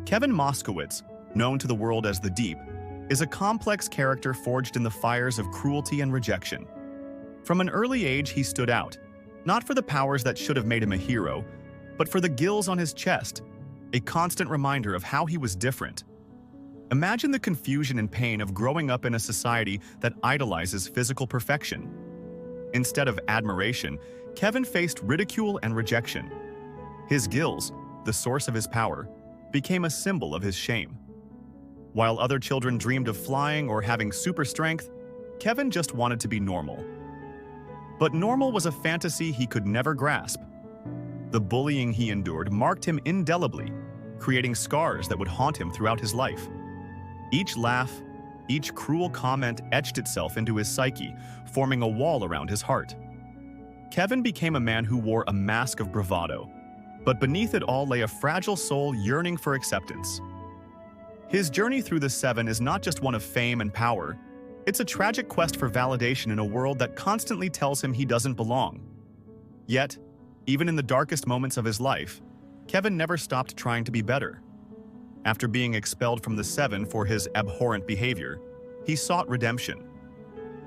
Kevin Moskowitz, known to the world as the Deep, is a complex character forged in the fires of cruelty and rejection. From an early age, he stood out, not for the powers that should have made him a hero, but for the gills on his chest, a constant reminder of how he was different. Imagine the confusion and pain of growing up in a society that idolizes physical perfection. Instead of admiration, Kevin faced ridicule and rejection. His gills, the source of his power, became a symbol of his shame. While other children dreamed of flying or having super strength, Kevin just wanted to be normal. But normal was a fantasy he could never grasp. The bullying he endured marked him indelibly, creating scars that would haunt him throughout his life. Each laugh, each cruel comment etched itself into his psyche, forming a wall around his heart. Kevin became a man who wore a mask of bravado, but beneath it all lay a fragile soul yearning for acceptance. His journey through the Seven is not just one of fame and power, it's a tragic quest for validation in a world that constantly tells him he doesn't belong. Yet, even in the darkest moments of his life, Kevin never stopped trying to be better. After being expelled from the Seven for his abhorrent behavior, he sought redemption.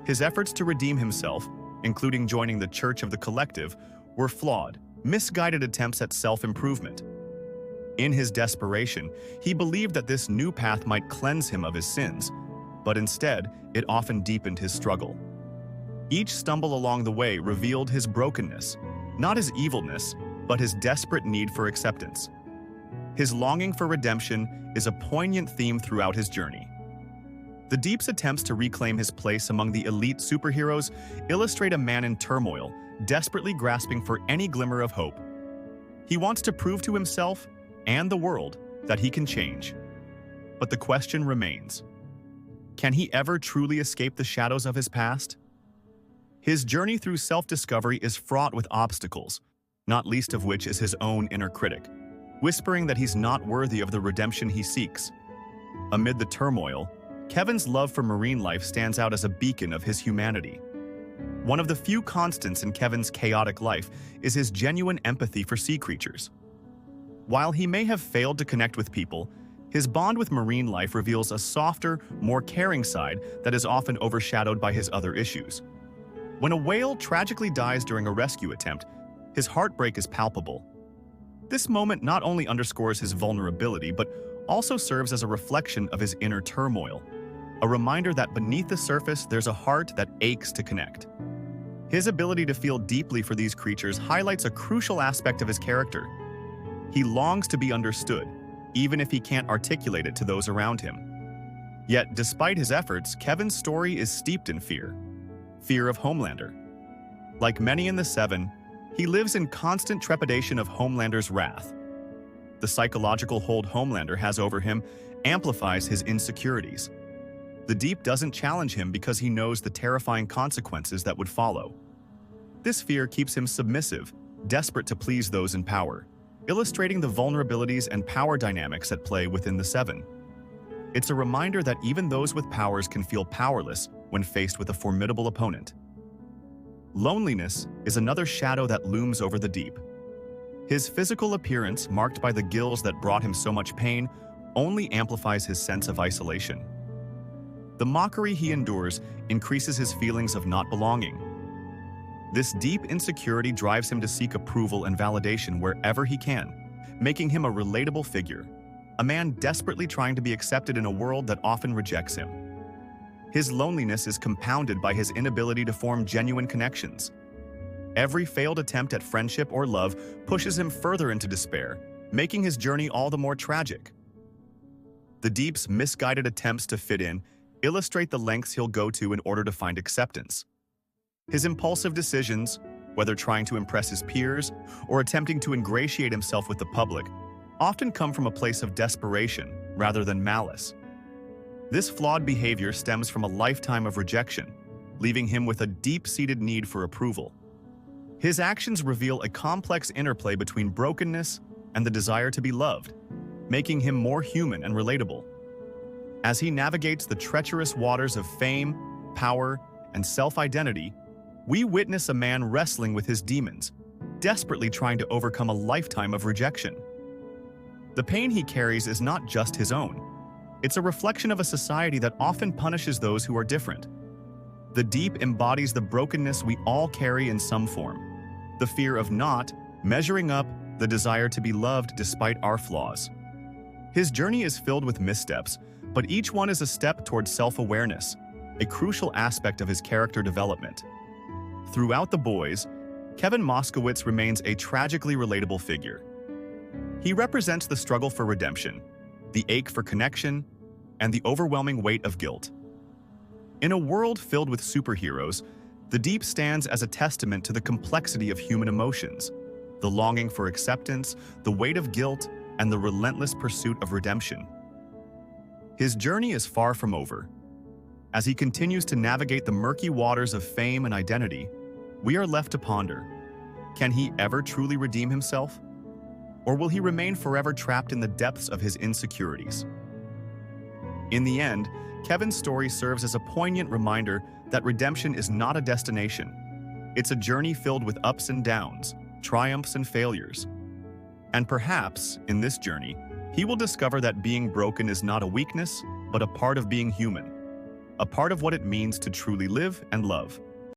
His efforts to redeem himself, including joining the Church of the Collective, were flawed, misguided attempts at self-improvement. In his desperation, he believed that this new path might cleanse him of his sins, but instead, it often deepened his struggle. Each stumble along the way revealed his brokenness, not his evilness, but his desperate need for acceptance. His longing for redemption is a poignant theme throughout his journey. The Deep's attempts to reclaim his place among the elite superheroes illustrate a man in turmoil, desperately grasping for any glimmer of hope. He wants to prove to himself and the world that he can change. But the question remains: can he ever truly escape the shadows of his past? His journey through self-discovery is fraught with obstacles, not least of which is his own inner critic, whispering that he's not worthy of the redemption he seeks. Amid the turmoil, Kevin's love for marine life stands out as a beacon of his humanity. One of the few constants in Kevin's chaotic life is his genuine empathy for sea creatures. While he may have failed to connect with people, his bond with marine life reveals a softer, more caring side that is often overshadowed by his other issues. When a whale tragically dies during a rescue attempt, his heartbreak is palpable. This moment not only underscores his vulnerability, but also serves as a reflection of his inner turmoil, a reminder that beneath the surface there's a heart that aches to connect. His ability to feel deeply for these creatures highlights a crucial aspect of his character. He longs to be understood, even if he can't articulate it to those around him. Yet, despite his efforts, Kevin's story is steeped in fear. Fear of Homelander. Like many in the Seven, he lives in constant trepidation of Homelander's wrath. The psychological hold Homelander has over him amplifies his insecurities. The Deep doesn't challenge him because he knows the terrifying consequences that would follow. This fear keeps him submissive, desperate to please those in power, illustrating the vulnerabilities and power dynamics at play within the Seven. It's a reminder that even those with powers can feel powerless when faced with a formidable opponent. Loneliness is another shadow that looms over the Deep. His physical appearance, marked by the gills that brought him so much pain, only amplifies his sense of isolation. The mockery he endures increases his feelings of not belonging. This deep insecurity drives him to seek approval and validation wherever he can, making him a relatable figure, a man desperately trying to be accepted in a world that often rejects him. His loneliness is compounded by his inability to form genuine connections. Every failed attempt at friendship or love pushes him further into despair, making his journey all the more tragic. The Deep's misguided attempts to fit in illustrate the lengths he'll go to in order to find acceptance. His impulsive decisions, whether trying to impress his peers or attempting to ingratiate himself with the public, often come from a place of desperation rather than malice. This flawed behavior stems from a lifetime of rejection, leaving him with a deep-seated need for approval. His actions reveal a complex interplay between brokenness and the desire to be loved, making him more human and relatable. As he navigates the treacherous waters of fame, power, and self-identity, we witness a man wrestling with his demons, desperately trying to overcome a lifetime of rejection. The pain he carries is not just his own. It's a reflection of a society that often punishes those who are different. The Deep embodies the brokenness we all carry in some form. The fear of not measuring up, the desire to be loved despite our flaws. His journey is filled with missteps, but each one is a step towards self-awareness, a crucial aspect of his character development. Throughout The Boys, Kevin Moskowitz remains a tragically relatable figure. He represents the struggle for redemption, the ache for connection, and the overwhelming weight of guilt. In a world filled with superheroes, The Deep stands as a testament to the complexity of human emotions, the longing for acceptance, the weight of guilt, and the relentless pursuit of redemption. His journey is far from over. As he continues to navigate the murky waters of fame and identity, we are left to ponder, can he ever truly redeem himself? Or will he remain forever trapped in the depths of his insecurities? In the end, Kevin's story serves as a poignant reminder that redemption is not a destination. It's a journey filled with ups and downs, triumphs and failures. And perhaps, in this journey, he will discover that being broken is not a weakness, but a part of being human, a part of what it means to truly live and love.